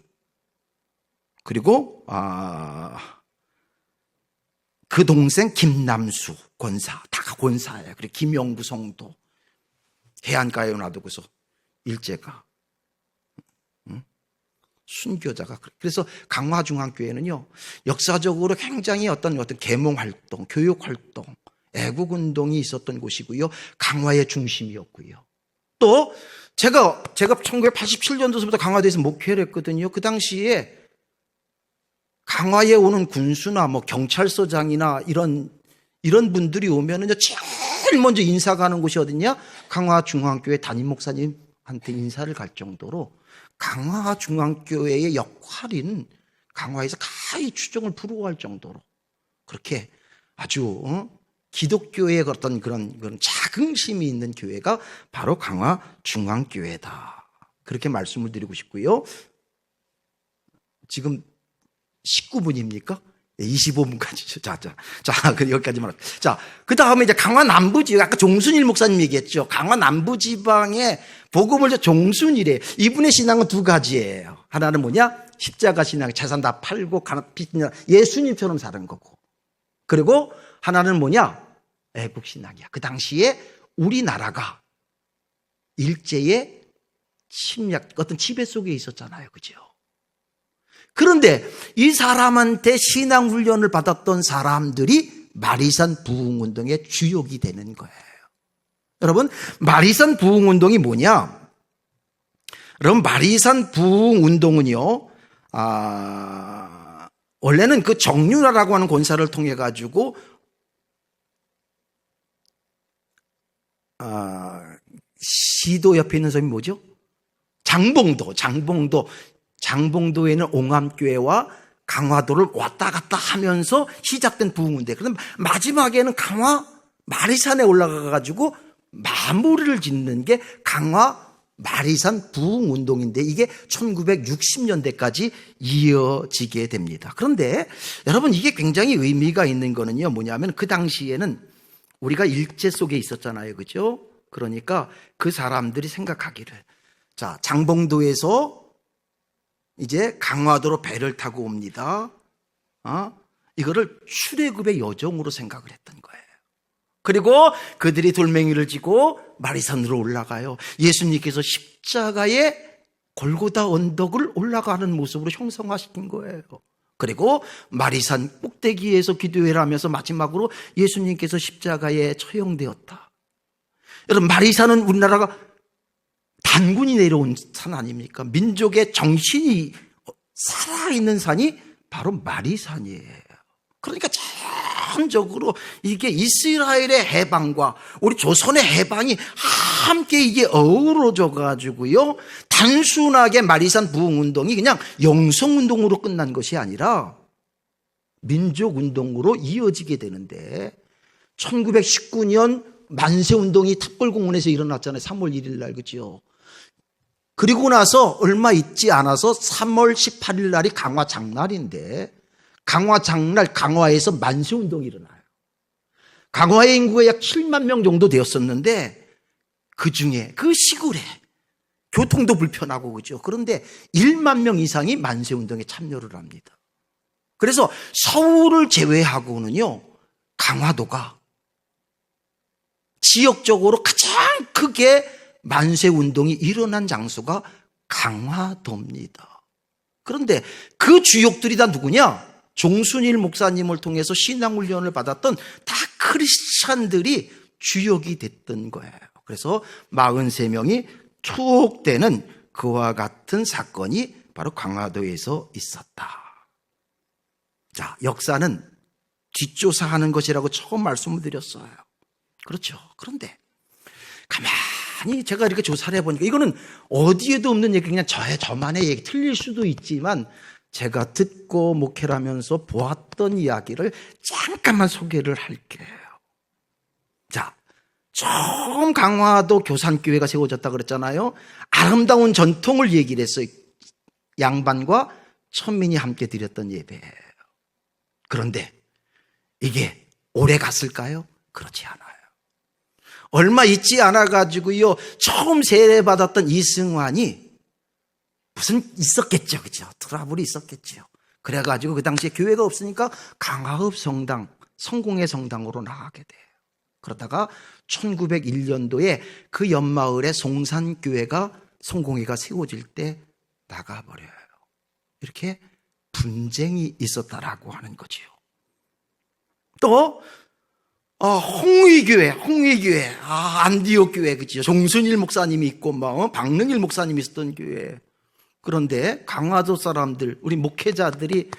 그리고 그 동생 김남수 권사, 다 권사예요. 그리고 김영구 성도, 해안가에 놔두고서 일제가 순교자가. 그래서 강화중앙교회는요, 역사적으로 굉장히 어떤 계몽활동, 교육활동, 애국운동이 있었던 곳이고요, 강화의 중심이었고요. 또 제가 1987년도부터 강화도에서 목회를 했거든요. 그 당시에 강화에 오는 군수나 경찰서장이나 이런 분들이 오면은 제일 먼저 인사 가는 곳이 어디냐? 강화중앙교회 담임 목사님한테 인사를 갈 정도로 강화중앙교회의 역할인 강화에서 가히 추종을 부러워할 정도로 그렇게 아주 기독교의 어떤 그런 자긍심이 있는 교회가 바로 강화중앙교회다. 그렇게 말씀을 드리고 싶고요. 지금 19분입니까? 25분까지. 자, 여기까지만 할게요. 자, 그 다음에 이제 강화 남부지방, 아까 종순일 목사님 얘기했죠. 강화 남부지방의 복음을 종순일에, 이분의 신앙은 두 가지예요. 하나는 뭐냐? 십자가 신앙, 재산 다 팔고 예수님처럼 사는 거고. 그리고 하나는 뭐냐? 애국신앙이야. 그 당시에 우리나라가 일제의 침략, 어떤 지배 속에 있었잖아요. 그죠? 그런데 이 사람한테 신앙훈련을 받았던 사람들이 마리산 부흥운동의 주역이 되는 거예요. 여러분, 마리산 부흥운동이 뭐냐? 여러분, 마리산 부흥운동은요, 원래는 그 정윤아라고 하는 권사를 통해 가지고 시도 옆에 있는 섬이 뭐죠? 장봉도에는 옹암교회와 강화도를 왔다 갔다 하면서 시작된 부흥운동. 그런데 마지막에는 마리산에 올라가 가지고 마무리를 짓는 게 마리산 부흥운동인데 이게 1960년대까지 이어지게 됩니다. 그런데 여러분, 이게 굉장히 의미가 있는 거는요, 뭐냐면 그 당시에는 우리가 일제 속에 있었잖아요. 그죠? 그러니까 그 사람들이 생각하기를, 자, 장봉도에서 이제 강화도로 배를 타고 옵니다. 이거를 출애굽의 여정으로 생각을 했던 거예요. 그리고 그들이 돌멩이를 지고 마리산으로 올라가요. 예수님께서 십자가의 골고다 언덕을 올라가는 모습으로 형성화시킨 거예요. 그리고 마리산 꼭대기에서 기도회를 하면서 마지막으로 예수님께서 십자가에 처형되었다. 여러분, 마리산은 우리나라가 단군이 내려온 산 아닙니까? 민족의 정신이 살아있는 산이 바로 마리산이에요. 그러니까 전적으로 이게 이스라엘의 해방과 우리 조선의 해방이 함께 이게 어우러져 가지고요, 단순하게 마리산 부흥운동이 그냥 영성운동으로 끝난 것이 아니라 민족운동으로 이어지게 되는데, 1919년 만세운동이 탑골공원에서 일어났잖아요. 3월 1일 날, 그죠? 그리고 나서 얼마 있지 않아서 3월 18일 날이 강화장날인데, 강화장날 강화에서 만세운동이 일어나요. 강화의 인구가 약 7만 명 정도 되었었는데 그 중에 그 시골에 교통도 불편하고, 그죠? 그런데 1만 명 이상이 만세운동에 참여를 합니다. 그래서 서울을 제외하고는요, 강화도가 지역적으로 가장 크게 만세운동이 일어난 장소가 강화도입니다. 그런데 그 주역들이 다 누구냐? 종순일 목사님을 통해서 신앙훈련을 받았던 다 크리스찬들이 주역이 됐던 거예요. 그래서 43명이 투옥되는 그와 같은 사건이 바로 강화도에서 있었다. 자, 역사는 뒷조사하는 것이라고 처음 말씀을 드렸어요. 그렇죠. 그런데 가만히 제가 이렇게 조사를 해보니까 이거는 어디에도 없는 얘기, 그냥 저만의 얘기, 틀릴 수도 있지만 제가 듣고 목회를 하면서 보았던 이야기를 잠깐만 소개를 할게요. 자, 처음 강화도 교산교회가 세워졌다 그랬잖아요. 아름다운 전통을 얘기를 했어요. 양반과 천민이 함께 드렸던 예배예요. 그런데 이게 오래 갔을까요? 그렇지 않아요. 얼마 있지 않아가지고요, 처음 세례받았던 이승환이 무슨 있었겠죠, 그죠? 트러블이 있었겠죠. 그래가지고 그 당시에 교회가 없으니까 강화읍 성당, 성공회 성당으로 나가게 돼요. 그러다가 1901년도에 그 옆마을에 송산교회가, 성공회가 세워질 때 나가버려요. 이렇게 분쟁이 있었다라고 하는 거지요. 또 홍의교회, 안디옥 교회, 그죠? 종순일 목사님이 있고, 박능일 목사님이 있었던 교회. 그런데 강화도 사람들, 우리 목회자들이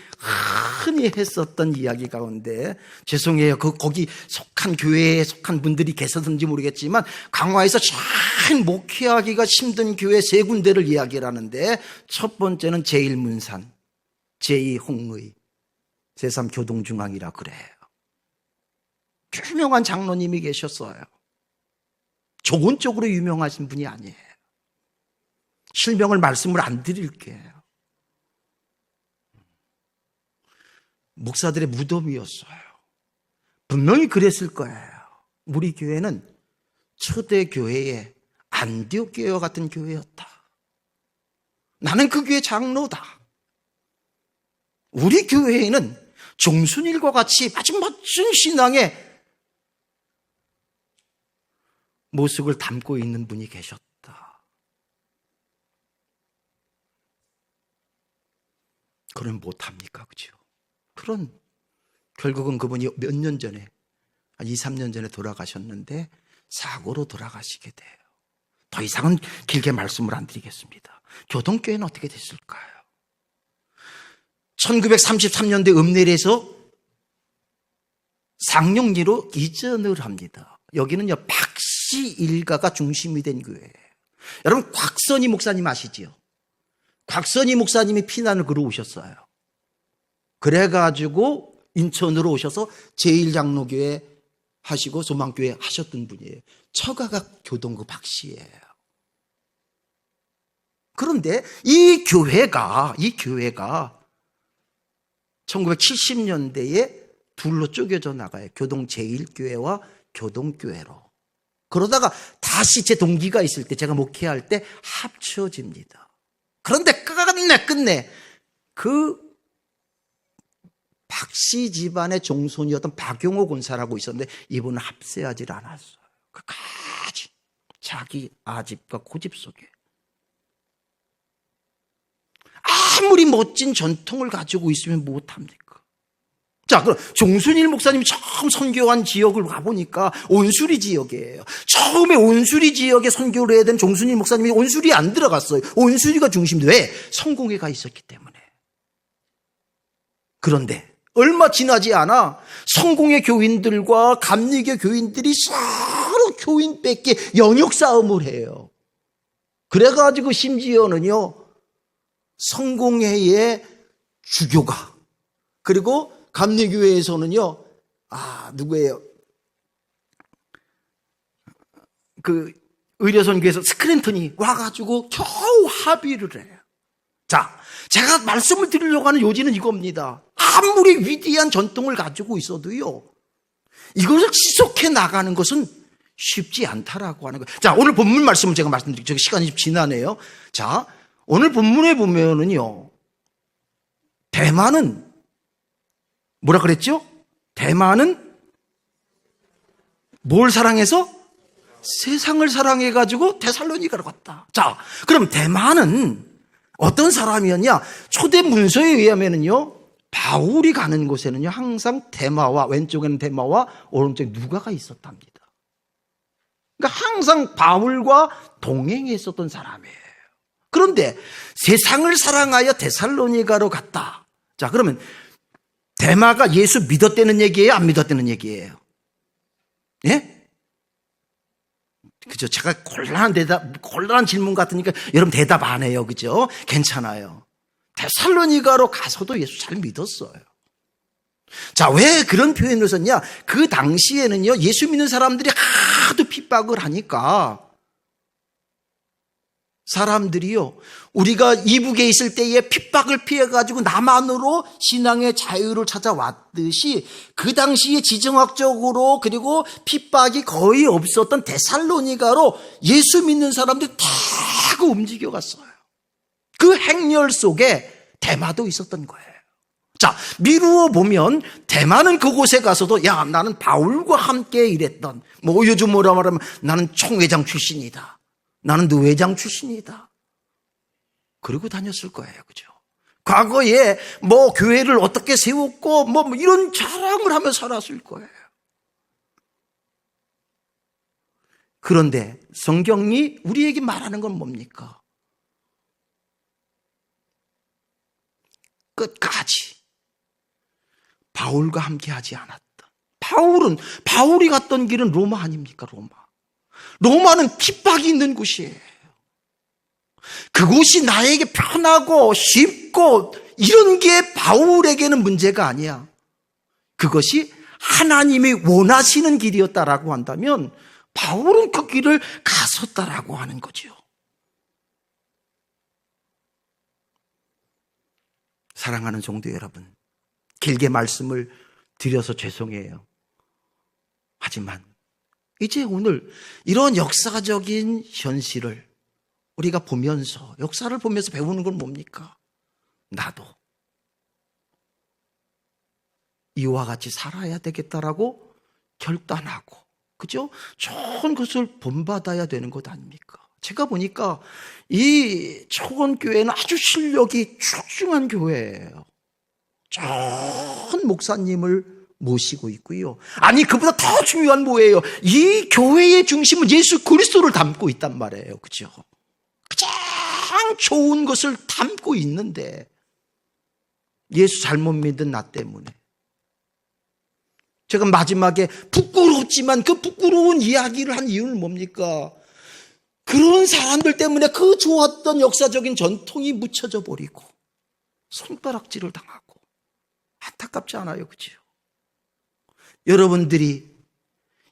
흔히 했었던 이야기 가운데, 죄송해요. 거기 속한 교회에 속한 분들이 계셨는지 모르겠지만, 강화에서 참 목회하기가 힘든 교회 세 군데를 이야기를 하는데, 첫 번째는 제1문산, 제2홍의, 제3교동중앙이라 그래요. 유명한 장로님이 계셨어요. 좋은 쪽으로 유명하신 분이 아니에요. 실명을 말씀을 안 드릴게요. 목사들의 무덤이었어요. 분명히 그랬을 거예요. 우리 교회는 초대교회의 안디옥 교회와 같은 교회였다. 나는 그 교회 장로다. 우리 교회에는 종순일과 같이 아주 멋진 신앙의 모습을 담고 있는 분이 계셨다. 그럼 못합니까? 그죠? 결국은 그분이 몇 년 전에, 한 2, 3년 전에 돌아가셨는데, 사고로 돌아가시게 돼요. 더 이상은 길게 말씀을 안 드리겠습니다. 교동교회는 어떻게 됐을까요? 1933년도에 읍내리에서 상용리로 이전을 합니다. 여기는요, 박씨 일가가 중심이 된 교회예요. 여러분, 곽선희 목사님 아시지요? 곽선희 목사님이 피난을 걸어오셨어요. 그래가지고 인천으로 오셔서 제1장로교회 하시고 소망교회 하셨던 분이에요. 처가가 교동구 박씨예요. 그런데 이 교회가 1970년대에 둘로 쪼개져 나가요. 교동 제1교회와 교동교회로. 그러다가 다시 제 동기가 있을 때, 제가 목회할 때 합쳐집니다. 그런데 끝내 그 박씨 집안의 종손이었던 박용호 권사라고 있었는데 이분은 합세하지 않았어요. 끝까지 자기 아집과 고집 속에 아무리 멋진 전통을 가지고 있으면 못합니까? 자, 그럼 종순일 목사님이 처음 선교한 지역을 가보니까 온수리 지역이에요. 처음에 온수리 지역에 선교를 해야 된 종순일 목사님이 온수리에 안 들어갔어요. 온수리가 중심인데 왜? 성공회가 있었기 때문에. 그런데 얼마 지나지 않아 성공회 교인들과 감리교 교인들이 서로 교인 뺏기 영역 싸움을 해요. 그래가지고 심지어는요, 성공회의 주교가, 그리고 감리교회에서는요, 누구예요? 그 의료선교에서 스크랜턴이 와가지고 겨우 합의를 해요. 자, 제가 말씀을 드리려고 하는 요지는 이겁니다. 아무리 위대한 전통을 가지고 있어도요, 이것을 지속해 나가는 것은 쉽지 않다라고 하는 거예요. 자, 오늘 본문 말씀을 제가 말씀드릴게요. 시간이 좀 지나네요. 자, 오늘 본문에 보면은요, 대만은 뭐라 그랬죠? 대만은 뭘 사랑해서? 세상을 사랑해가지고 데살로니가로 갔다. 자, 그럼 대만은 어떤 사람이었냐? 초대 문서에 의하면은요, 바울이 가는 곳에는요, 항상 대마와, 왼쪽에는 대마와 오른쪽에 누가가 있었답니다. 그러니까 항상 바울과 동행해 있었던 사람이에요. 그런데 세상을 사랑하여 데살로니가로 갔다. 자, 그러면 대마가 예수 믿었다는 얘기예요? 안 믿었다는 얘기예요? 예? 그죠? 제가 곤란한 질문 같으니까 여러분 대답 안 해요. 그죠? 괜찮아요. 데살로니가로 가서도 예수 잘 믿었어요. 자, 왜 그런 표현을 썼냐? 그 당시에는요, 예수 믿는 사람들이 하도 핍박을 하니까 사람들이요, 우리가 이북에 있을 때에 핍박을 피해가지고 남한으로 신앙의 자유를 찾아왔듯이 그 당시에 지정학적으로 그리고 핍박이 거의 없었던 데살로니가로 예수 믿는 사람들이 다 움직여갔어요. 그 행렬 속에 대마도 있었던 거예요. 자, 미루어 보면 대마는 그곳에 가서도 야, 나는 바울과 함께 일했던, 뭐 요즘 뭐라 말하면 나는 총회장 출신이다, 나는 노회장 출신이다, 그러고 다녔을 거예요. 그죠? 과거에 뭐 교회를 어떻게 세웠고 뭐 이런 자랑을 하며 살았을 거예요. 그런데 성경이 우리에게 말하는 건 뭡니까? 끝까지 바울과 함께 하지 않았다. 바울이 갔던 길은 로마 아닙니까? 로마는 핍박이 있는 곳이에요. 그곳이 나에게 편하고 쉽고 이런 게 바울에게는 문제가 아니야. 그것이 하나님이 원하시는 길이었다라고 한다면 바울은 그 길을 갔었다라고 하는 거죠. 사랑하는 성도 여러분, 길게 말씀을 드려서 죄송해요. 하지만 이제 오늘 이런 역사적인 현실을 우리가 보면서, 역사를 보면서 배우는 건 뭡니까? 나도 이와 같이 살아야 되겠다라고 결단하고, 그죠? 좋은 것을 본받아야 되는 것 아닙니까? 제가 보니까 이 초원교회는 아주 실력이 출중한 교회예요. 좋은 목사님을 모시고 있고요. 아니, 그보다 더 중요한 뭐예요? 이 교회의 중심은 예수 그리스도를 담고 있단 말이에요. 그죠? 가장 좋은 것을 담고 있는데 예수 잘못 믿은 나 때문에 제가 마지막에 부끄럽지만 그 부끄러운 이야기를 한 이유는 뭡니까? 그런 사람들 때문에 그 좋았던 역사적인 전통이 묻혀져 버리고 손가락질을 당하고 안타깝지 않아요? 그죠? 여러분들이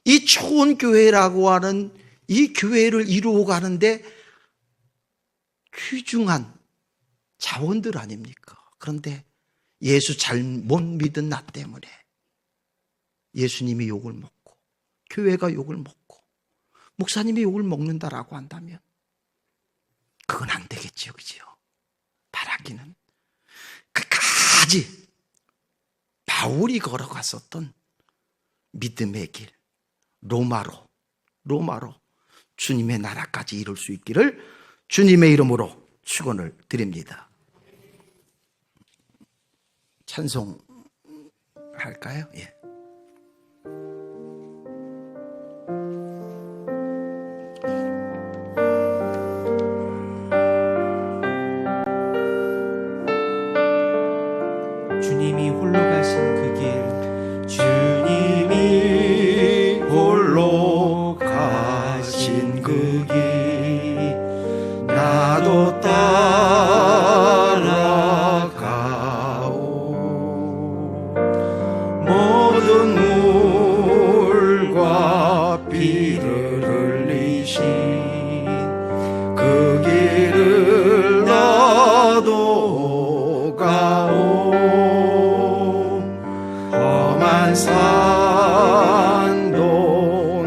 이 좋은 교회라고 하는 이 교회를 이루어 가는데 귀중한 자원들 아닙니까? 그런데 예수 잘못 믿은 나 때문에 예수님이 욕을 먹고 교회가 욕을 먹고 목사님이 욕을 먹는다라고 한다면 그건 안 되겠죠. 그죠? 바라기는 끝까지 바울이 걸어갔었던 믿음의 길, 로마로 주님의 나라까지 이룰 수 있기를 주님의 이름으로 축원을 드립니다. 찬송할까요? 예. 주님이 홀로 가신 그 길, 주님이 홀로 가신 그 길, 나도 따라가오. 모든 물과 피를 흘리신 그 길을 나도 가오. 험한 산도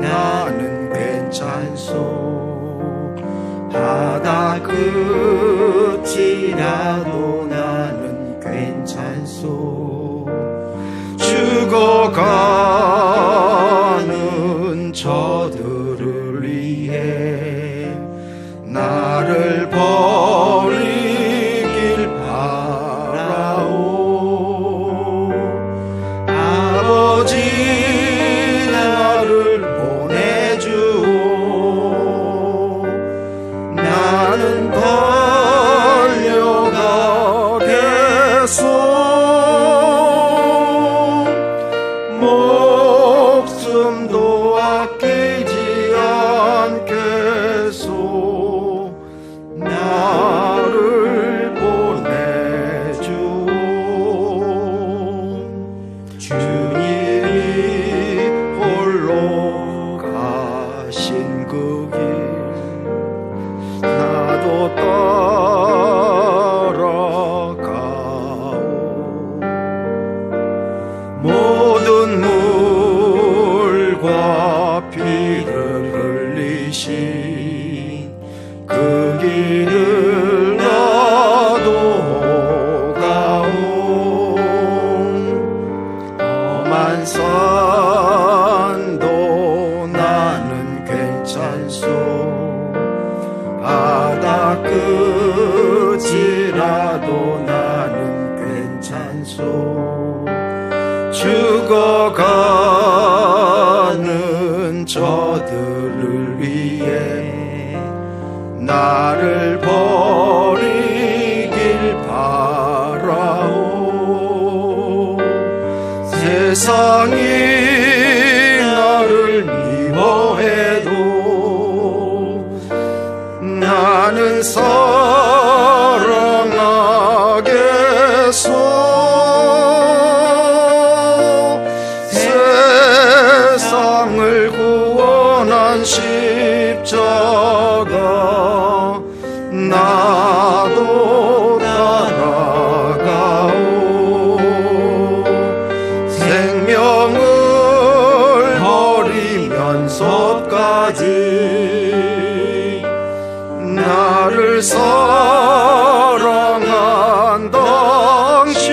나는 괜찮소. 바다 끝이라도 나는 괜찮소. 죽어가는 저들을 위해 나를 버리길 바라오. 아버지 나를 보내주오. 나는 달려가겠소. 목숨도 아끼지 않겠소. 나를 보내주오. 주님이 홀로 가신 그 길, 나도 따라가오. 모든 물과 피를 흘리신 그 길을 나도 가오. 험한 산도 나는 괜찮소. 바다 끝이라도 나는 괜찮소. 죽어가는 저들을 위해 나를 버리길 바라오. 세상이 나를 미워해도 나는 사랑하겠소. 세상을 구원한 십자가 나도 따라가오. 생명을 버리면서까지 나를 사랑한 당신,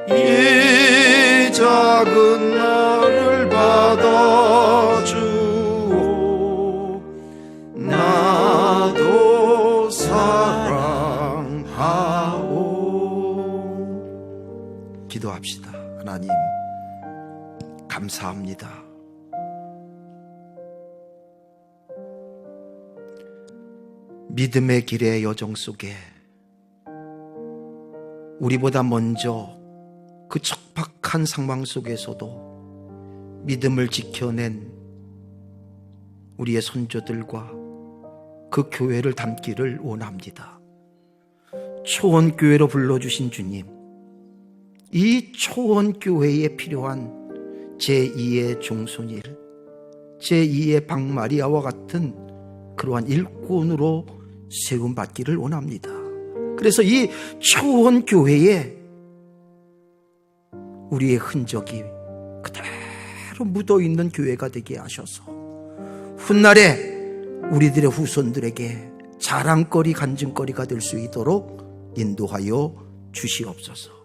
이 작은 나를 받아주오. 나도 사랑하오. 감사합니다. 믿음의 길의 여정 속에 우리보다 먼저 그 척박한 상황 속에서도 믿음을 지켜낸 우리의 선조들과 그 교회를 닮기를 원합니다. 초원교회로 불러주신 주님, 이 초원교회에 필요한 제2의 종손일, 제2의 박마리아와 같은 그러한 일꾼으로 세움받기를 원합니다. 그래서 이 초원교회에 우리의 흔적이 그대로 묻어있는 교회가 되게 하셔서 훗날에 우리들의 후손들에게 자랑거리, 간증거리가 될 수 있도록 인도하여 주시옵소서.